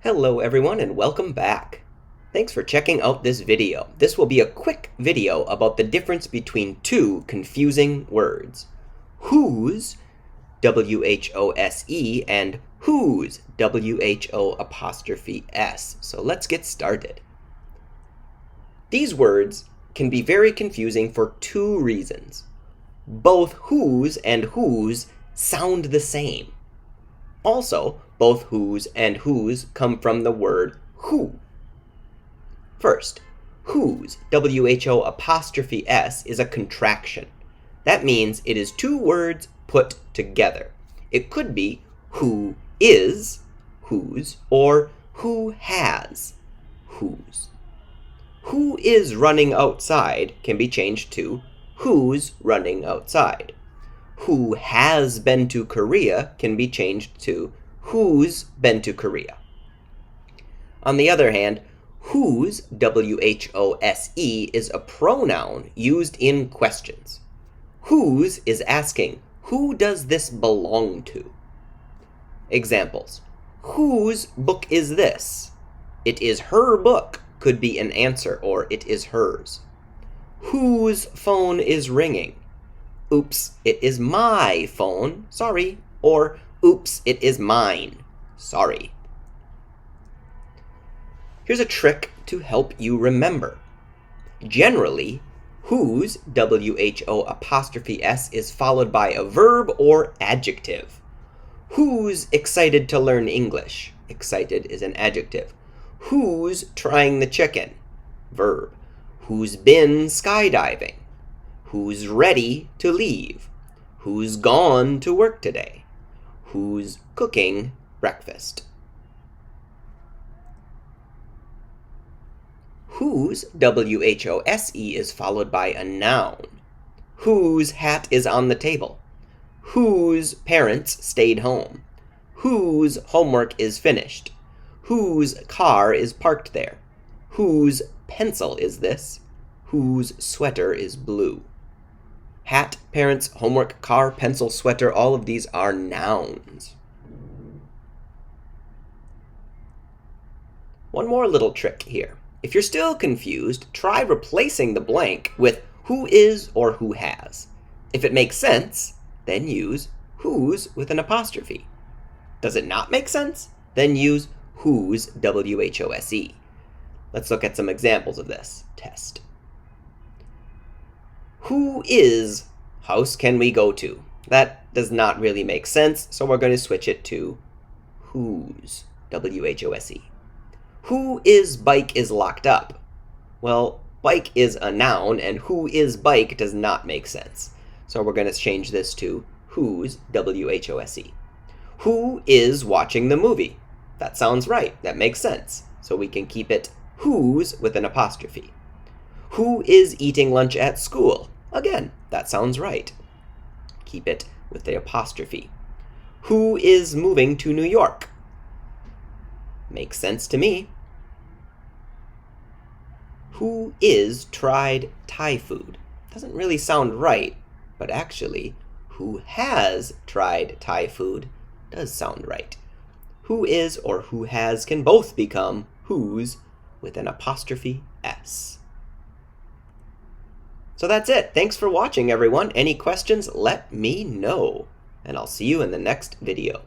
Hello everyone and welcome back. Thanks for checking out this video. This will be a quick video about the difference between two confusing words. Whose, W-H-O-S-E, and whose, W-H-O''S. So let's get started. These words can be very confusing for two reasons. Both whose and whose sound the same. Also, both whose and whose come from the word who. First, whose, W-H-O''S, is a contraction. That means it is two words put together. It could be who is, whose, or who has, whose. Who is running outside can be changed to who's running outside. Who has been to Korea can be changed to who's been to Korea. On the other hand, whose, W-H-O-S-E, is a pronoun used in questions. Whose is asking, who does this belong to? Examples. Whose book is this? It is her book could be an answer, or it is hers. Whose phone is ringing? Oops, it is my phone, sorry. Or, oops, it is mine, sorry. Here's a trick to help you remember. Generally, whose, W-H-O''S, is followed by a verb or adjective. Who's excited to learn English? Excited is an adjective. Who's trying the chicken? Verb. Who's been skydiving? Who's ready to leave? Who's gone to work today? Who's cooking breakfast? Whose, W-H-O-S-E, is followed by a noun. Whose hat is on the table? Whose parents stayed home? Whose homework is finished? Whose car is parked there? Whose pencil is this? Whose sweater is blue? Hat, parents, homework, car, pencil, sweater, all of these are nouns. One more little trick here. If you're still confused, try replacing the blank with who is or who has. If it makes sense, then use whose with an apostrophe. Does it not make sense? Then use whose, W-H-O-S-E. Let's look at some examples of this. Test. Who is house can we go to? That does not really make sense, so we're going to switch it to whose, W-H-O-S-E. Who is bike is locked up? Well, bike is a noun, and who is bike does not make sense. So we're going to change this to whose, W-H-O-S-E. Who is watching the movie? That sounds right. That makes sense. So we can keep it whose with an apostrophe. Who is eating lunch at school? Again, that sounds right. Keep it with the apostrophe. Who is moving to New York? Makes sense to me. Who is tried Thai food? Doesn't really sound right, but actually, who has tried Thai food does sound right. Who is or who has can both become whose with an apostrophe S. So that's it. Thanks for watching, everyone. Any questions, let me know. And I'll see you in the next video.